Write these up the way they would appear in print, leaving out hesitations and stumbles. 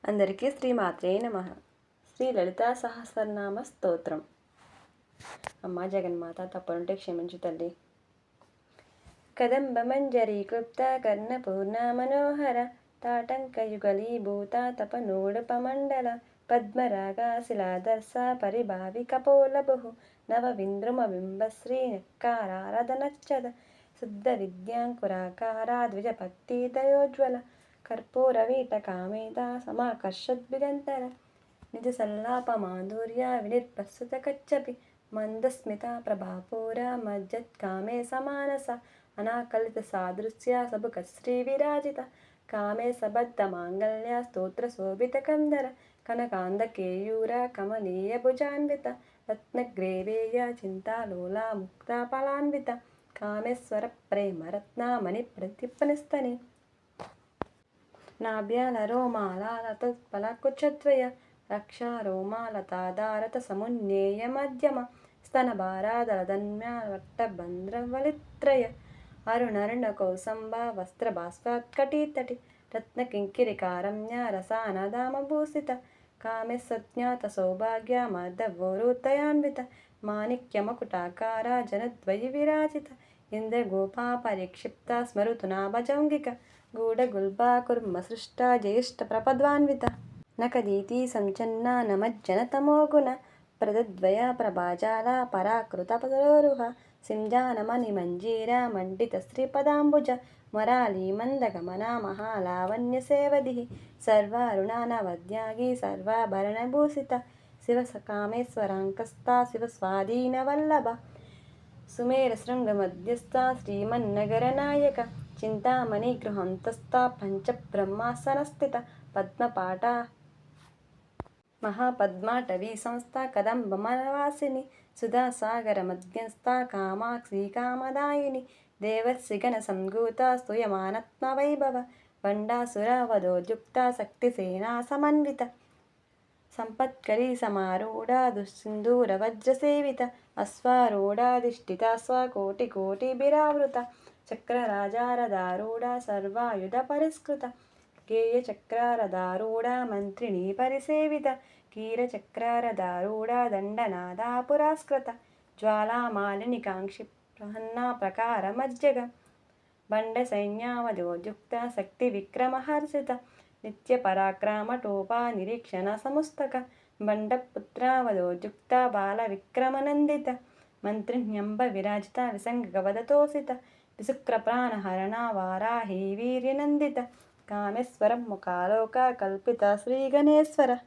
అందరికీ శ్రీమాత్రే నమః. శ్రీ లలితా సహస్రనామ స్తోత్రం. అమ్మ జగన్మాత, తప్పులుంటే క్షమించు తల్లి. కదంబ మంజరీ క్లుప్త కర్ణపూర్ణ మనోహర తాటంకయుగలీభూత తపనోడపమండల పద్మరాగ శిలాదర్శ పరిభావి కపోలభు నవవింద్రుమబింబ శ్రీనక్కారారదనచ్చద శుద్ధ విద్యాంకురాకార ద్విజభక్తి దయోజ్వల కర్పూరవీటకామేద సమాకర్షద్విగంతర నిజ సల్లాప మాధుర్య వినిర్భస్సుత కచ్చపి మందస్మిత ప్రభాపూర మజ్జత్కామే సమానస అనాకలిత సాదృశ్య సబుకశ్రీ విరాజిత కామే సబద్ధ మాంగళ్య స్తోత్ర శోభిత కందర కనకాందకేయూర కమనీయ భుజాన్విత రత్నగ్రేవేయ చింతాలోల ముక్త ఫలాన్విత కామేశ్వర ప్రేమరత్న మణి ప్రతిపనిస్తని నాభ్యాల రోమాల తత్ఫలకుచద్వయ రక్షా రోమాలతాదారత సమున్నేయ మధ్యమ స్తనభారాదలదన్మ్యావట్టబంధ్రవలిత్రయ అరుణరుణ కౌసంబ వస్త్రభాస్వత్కటీతటి రత్నకింకిరికారమ్య రసానదామభూషిత కామేశజ్ఞాత సౌభాగ్య మర్దవోరుతయాన్విత మాణిక్యమకుటాకార జనద్వయి విరాజిత ఇంద్రగోపా పరిక్షిప్త స్మరుతునాభజంగిక గూఢగుల్బాకుర్మసృష్ట జ్యేష్ఠ ప్రపద్వాన్విత నకదీతి సంచన్న నమజ్జనతమోగుణ ప్రదద్వయ ప్రభాజాల పరాకృతపరోరుహ సింజానమని మంజీర మండిత శ్రీపదాంబుజ మరాళీ మందగమన మహాలావణ్య సేవది సర్వారుణానవద్యాగి సర్వాభరణభూషిత శివ కామేశ్వరాంకస్థ శివ స్వాధీన వల్లభ సుమేర శృంగమధ్యస్థ శ్రీమన్నగరనాయక చింతామణి గృహంతస్థ పంచబ్రహ్మాసనస్థిత పద్మపాట మహాపద్మాటవీ సంస్థ కదంబమనవాసిని సుధాసాగర మధ్యస్థ కామాక్షి కామదాయిని దేవర్షిగణ సంగూత స్తూయమానత్మ వైభవ వండాసురవధోద్యుక్త శక్తిసేనా సమన్విత సంపత్కరీ సమారూఢ దుస్సింధూర వజ్రసేవిత అశ్వారూఢాధిష్ఠిత స్వకోటికోటిభిరావృత చక్రరాజారదారూఢ సర్వాయుధ పరిష్కృత గేయ చక్రారదారూఢ మంత్రిణీ పరిసేవిత కీరచక్రారదారూఢ దండనాదా పురస్కృత జ్వాలామాలిని కాంక్షి ప్రహన్నా ప్రకారమజ్జగ బండ సైన్యావధోద్యుక్త శక్తి విక్రమహర్షిత నిత్య పరాక్రమటోపా నిరీక్షణ సముస్తక బండపుత్రావధోద్యుక్త బాల విక్రమనందిత మంత్రిణ్యంబ విరాజిత విసంగవదతోసిత విశుక్ర ప్రాణహరణ వారాహి వీర్యనందిత కామేశ్వర ముఖాలోక కల్పిత శ్రీ గణేశ్వర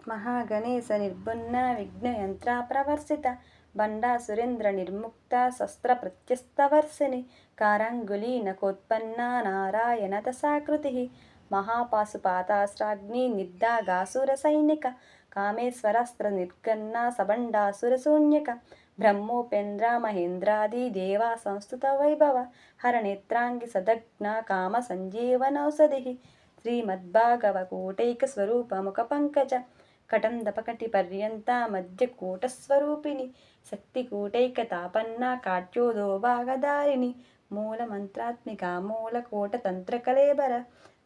మహాగణేశ నిర్భున్న విఘ్నయంత్ర ప్రవర్షిత బండా సురేంద్ర నిర్ముక్త శస్త్ర ప్రత్యస్తవర్షిణి కారంగులీ నకోత్పన్న నారాయణ దశాకృతి మహాపాశుపాతాస్త్రాగ్ని నిర్దాగాసుర సైనిక కామేశ్వరాస్త్ర నిర్గన్న సబండాసుర శూన్యక బ్రహ్మోపేంద్ర మహేంద్రాది దేవా సంస్థుత వైభవ హరనేత్రాంగి సదగ్న కామ సంజీవనౌషధి శ్రీమద్భాగవకోటైక స్వరూప ముఖ పంకజ కటందపకటి పర్యంత మధ్య కూటస్వరూపిణి శక్తి కూటైక తాపన్న కాట్యోదో భాగధారిణి మూల మంత్రాత్మిక మూల కోట తంత్ర కలేబర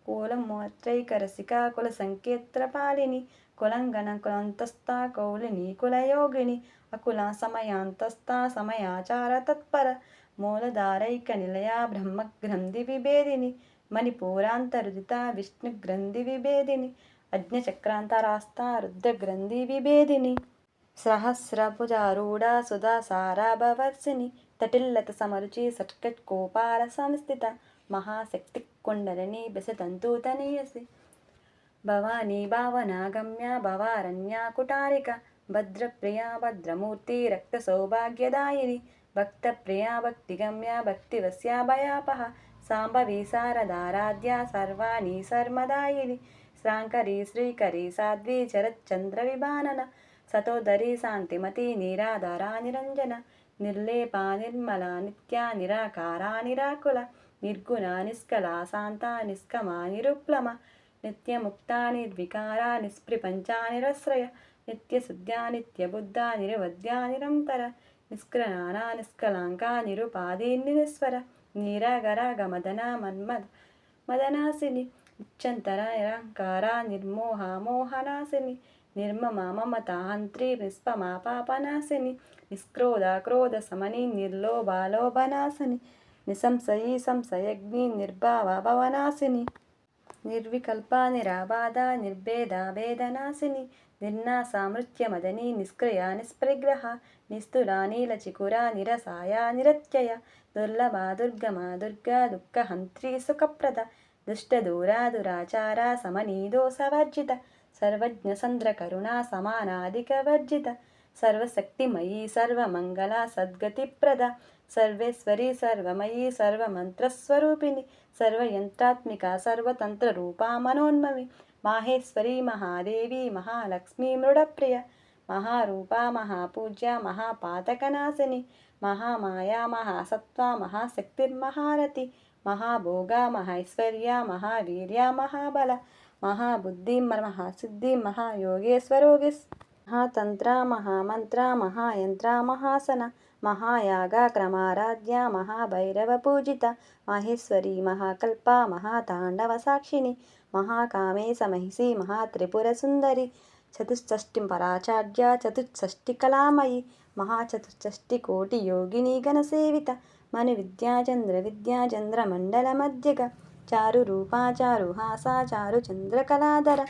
కులమాత్రైక రసిక కుల సంకేత్రపాలిని కులంగణ కులంతస్థ కౌలిని కులయోగిని అకుల సమయాంతస్థ సమయాచార తత్పర మూలధారైక నిలయ బ్రహ్మగ్రంథి విభేదిని మణిపూరాంతరుదిత విష్ణుగ్రంథి విభేదిని అజ్ఞచక్రాంతరాస్థ రుద్రగ్రంథి విభేదిని సహస్రభుజారూఢ సుధాసారాభవర్షిణి తటిల్లత సమరుచి సట్కోపాల సంస్థిత మహాశక్తి కుండలిని బెసతంతూతనీయసి భవానీ భావనాగమ్య భవారణ్య కుటారిక భద్రప్రియా భద్రమూర్తి రక్త సౌభాగ్యదాయిని భక్తప్రియా భక్తిగమ్య భక్తివస్యాభయాపహ సాంబవీ శారదారాధ్య సర్వాణి సర్మదాయిని శ్రాంకరీ శ్రీకరీ సాధ్వీ శరచ్చంద్ర విభానన సతోదరీ శాంతిమతి నిరాధారా నిరంజన నిర్లేపా నిర్మల నిత్య నిరాకారా నిరాకుల నిర్గుణ నిష్కళా శాంత నిష్కమా నిరుప్లమ నిత్యముక్తా నిర్వికారా నిస్పృపంచా నిరశ్రయ నిత్యశుద్ధ్యా నిత్యబుద్ధా నిరవధ్యా నిరంతర నిష్క్రయాణ నిష్కళాంక నిరుపాధి నిస్వర నీరాగరాగ మదన మన్మద మదనాసిని నిత్యంతరాంకారా నిర్మోహా మోహనాశిని నిర్మమా మమతాహంత్రి నిష్పమా పాపనాశిని నిష్క్రోధ క్రోధ సమని నిర్లోభా లోభనాశిని నిసంశయీ సంశయగ్ని నిర్భావ భవనాశిని నిర్వికల్ప నిరాబాధ నిర్భేద భేదనాశిని నిర్నాశా మృత్యమదని నిష్క్రియ నిస్పరిగ్రహ నిస్తుల నీలచికుర నిరసాయ నిరత్యయ దుర్లభ దుర్గమ దుర్గా దుఃఖహంత్రి సుఖప్రద దుష్టదూరా దురాచార సమనీ దోషవర్జిత సర్వజ్ఞ సంద్ర కరుణా సమానాధికవర్జిత సర్వశక్తిమయీ సర్వమంగళ సద్గతిప్రద సర్వేశ్వరీ సర్వమయీ సర్వమంత్రస్వరూపిణి సర్వయంత్రాత్మిక సర్వతంత్రరూపా మనోన్మవి మాహేశ్వరీ మహాదేవి మహాలక్ష్మీ మృడప్రియ మహారూపా మహాపూజ్య మహాపాతకనాశిని మహామాయా మహాసత్వ మహాశక్తిర్మహారతి మహాభోగ మహైశ్వర్య మహావీర్య మహాబల మహాబుద్ధి మహాసిద్ధి మహాయోగేశ్వరోగిస్ మహాతంత్ర మహామంత్ర మహాయంత్ర మహాసన మహాయాగ క్రమారాధ్య మహాభైరవ పూజిత మహేశ్వరి మహాకల్ప మహాతాండవ సాక్షిణి మహాకామేశ మహిషి మహాత్రిపుర సుందరి చతుషష్ఠి పరాచార్య చతుషష్ఠి కళామయి మహాచతుషష్ఠి కోటి యోగిని గణసేవిత మను విద్యాచంద్ర మండల మధ్యగ చారు రూపా చారు హాసా చారు చంద్రకళాధర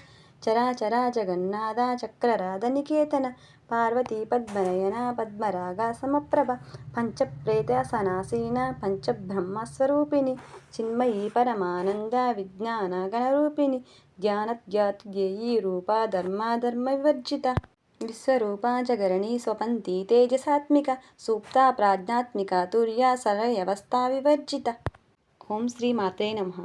చరాచర జగన్నాథ చక్రరాధ నికేతన పార్వతీ పద్మనయన పద్మరాగ సమప్రభ పంచప్రేత సనాసీన పంచబ్రహ్మస్వరూపిణి చిన్మయీ పరమానంద విజ్ఞాన గణరూపిణి ధ్యానధ్యాత్యేయీ రూపా ధర్మ వివర్జిత విశ్వరూపా జగరణి స్వపంతి తేజసాత్మిక సూప్త ప్రాజ్ఞాత్మిక తుర్య సరయవస్థా వివర్జిత. ఓం శ్రీ మాత్రే నమః.